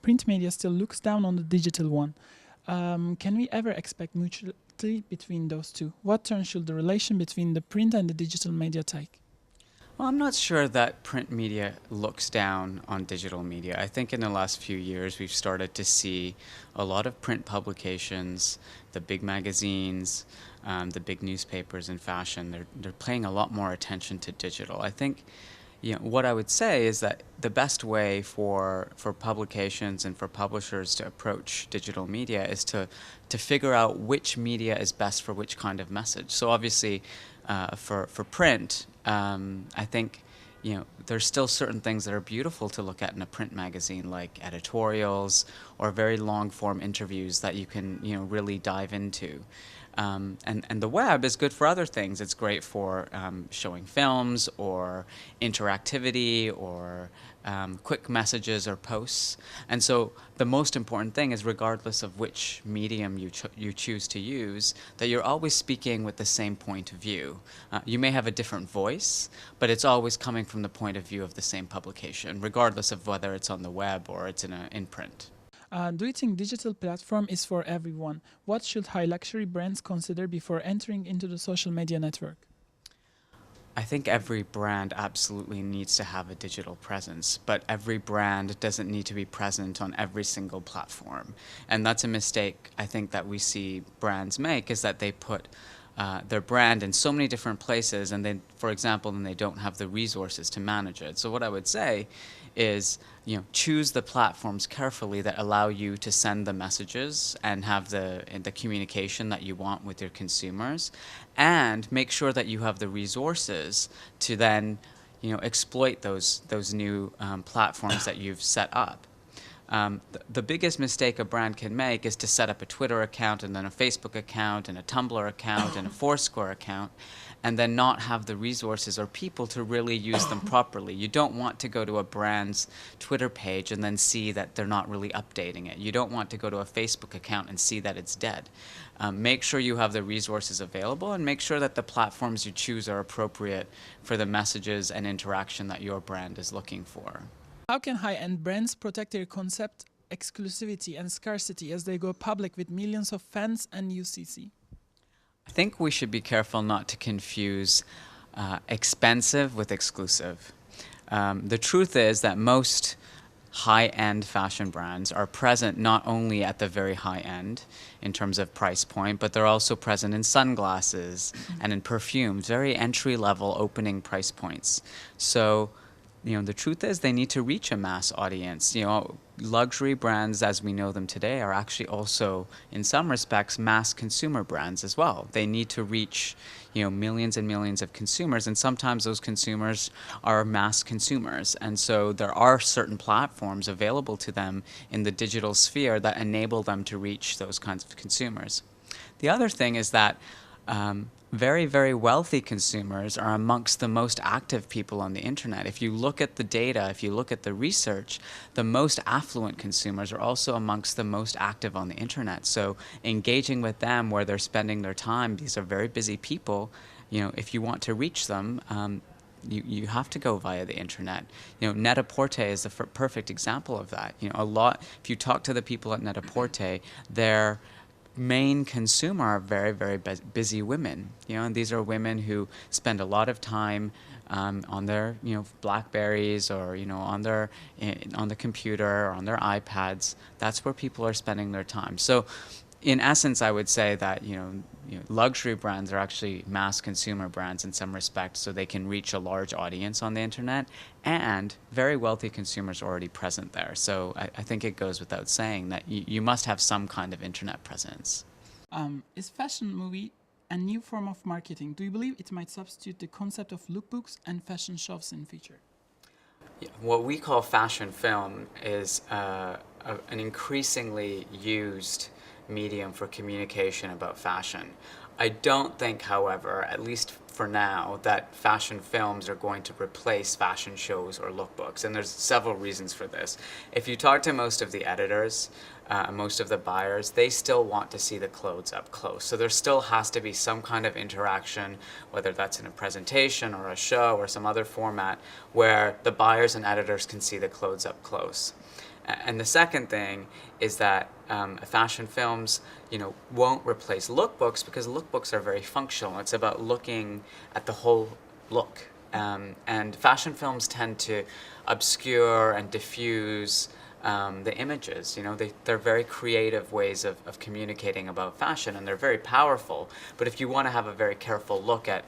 print media still looks down on the digital one. Can we ever expect mutuality between those two? What turn should the relation between the print and the digital media take? Well, I'm not sure that print media looks down on digital media. I think in the last few years we've started to see a lot of print publications, the big magazines, the big newspapers in fashion. They're paying a lot more attention to digital. I think, what I would say is that the best way for publications and for publishers to approach digital media is to figure out which media is best for which kind of message. So obviously, for print, I think there's still certain things that are beautiful to look at in a print magazine, like editorials or very long form interviews that you can really dive into. And the web is good for other things. It's great for showing films or interactivity or quick messages or posts. And so the most important thing is, regardless of which medium you choose to use, that you're always speaking with the same point of view. You may have a different voice, but it's always coming from the point of view of the same publication, regardless of whether it's on the web or it's in print. Do you think digital platform is for everyone? What should high luxury brands consider before entering into the social media network? I think every brand absolutely needs to have a digital presence, but every brand doesn't need to be present on every single platform. And that's a mistake I think that we see brands make, is that they put their brand in so many different places, and then, for example, then they don't have the resources to manage it. So what I would say is, choose the platforms carefully that allow you to send the messages and have the communication that you want with your consumers, and make sure that you have the resources to then, exploit those new platforms that you've set up. The biggest mistake a brand can make is to set up a Twitter account and then a Facebook account and a Tumblr account and a Foursquare account, and then not have the resources or people to really use them properly. You don't want to go to a brand's Twitter page and then see that they're not really updating it. You don't want to go to a Facebook account and see that it's dead. Make sure you have the resources available, and make sure that the platforms you choose are appropriate for the messages and interaction that your brand is looking for. How can high-end brands protect their concept, exclusivity and scarcity as they go public with millions of fans and UCC? I think we should be careful not to confuse expensive with exclusive. The truth is that most high-end fashion brands are present not only at the very high end in terms of price point, but they're also present in sunglasses and in perfumes, very entry-level opening price points. So, the truth is they need to reach a mass audience. Luxury brands as we know them today are actually also, in some respects, mass consumer brands as well. They need to reach, millions and millions of consumers, and sometimes those consumers are mass consumers. And so there are certain platforms available to them in the digital sphere that enable them to reach those kinds of consumers. The other thing is that very, very wealthy consumers are amongst the most active people on the internet. If you look at the data, if you look at the research, the most affluent consumers are also amongst the most active on the internet. So engaging with them where they're spending their time, these are very busy people. If you want to reach them, you have to go via the internet. Net-a-Porter is the perfect example of that. If you talk to the people at Net-a-Porter, they're main consumer are very, very busy women, and these are women who spend a lot of time on their, Blackberries or, on the computer or on their iPads. That's where people are spending their time. So in essence, I would say that, luxury brands are actually mass consumer brands in some respects, so they can reach a large audience on the internet, and very wealthy consumers are already present there. So I think it goes without saying that you must have some kind of internet presence. Is fashion movie a new form of marketing? Do you believe it might substitute the concept of lookbooks and fashion shows in future? What we call fashion film is an increasingly used medium for communication about fashion. I don't think, however, at least for now, that fashion films are going to replace fashion shows or lookbooks, and there's several reasons for this. If you talk to most of the editors, most of the buyers, they still want to see the clothes up close. So there still has to be some kind of interaction, whether that's in a presentation or a show or some other format, where the buyers and editors can see the clothes up close. And the second thing is that fashion films, won't replace lookbooks because lookbooks are very functional. It's about looking at the whole look. And fashion films tend to obscure and diffuse the images. They're very creative ways of communicating about fashion, and they're very powerful. But if you want to have a very careful look at,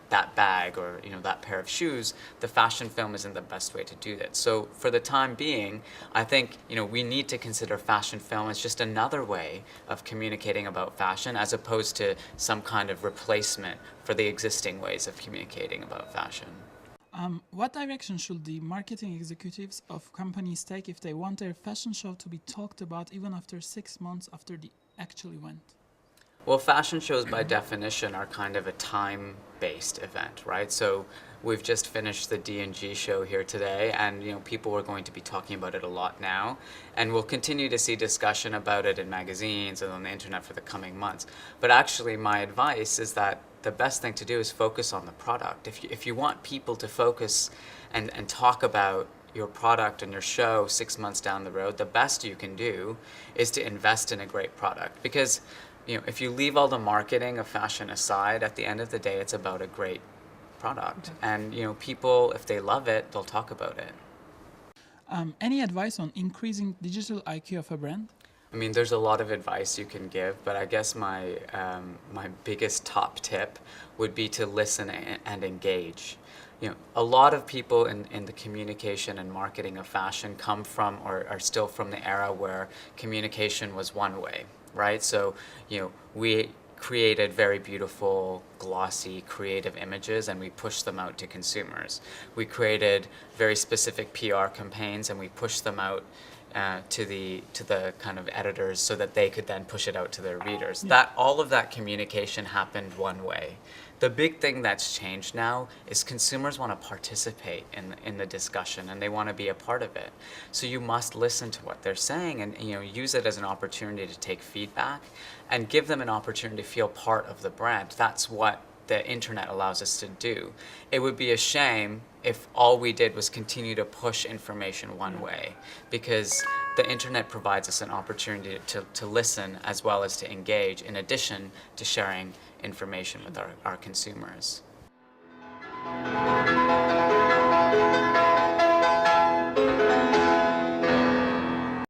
that bag or that pair of shoes, the fashion film isn't the best way to do that. So for the time being, I think we need to consider fashion film as just another way of communicating about fashion, as opposed to some kind of replacement for the existing ways of communicating about fashion. What direction should the marketing executives of companies take if they want their fashion show to be talked about even after 6 months after the actually went? Well, fashion shows by definition are kind of a time-based event, right? So we've just finished the D&G show here today, and people are going to be talking about it a lot now, and we'll continue to see discussion about it in magazines and on the internet for the coming months. But actually, my advice is that the best thing to do is focus on the product. If you want people to focus and talk about your product and your show 6 months down the road, the best you can do is to invest in a great product. Because if you leave all the marketing of fashion aside, at the end of the day, it's about a great product. And people, if they love it, they'll talk about it. Any advice on increasing digital IQ of a brand? I mean, there's a lot of advice you can give, but I guess my biggest top tip would be to listen and engage. A lot of people in the communication and marketing of fashion come from or are still from the era where communication was one way, right? So, we created very beautiful, glossy, creative images, and we pushed them out to consumers. We created very specific PR campaigns, and we pushed them out to the kind of editors so that they could then push it out to their readers. That all of that communication happened one way. The big thing that's changed now is consumers want to participate in the discussion, and they want to be a part of it. So you must listen to what they're saying and use it as an opportunity to take feedback and give them an opportunity to feel part of the brand. That's what the internet allows us to do. It would be a shame if all we did was continue to push information one way, because the internet provides us an opportunity to listen as well as to engage, in addition to sharing information with our consumers.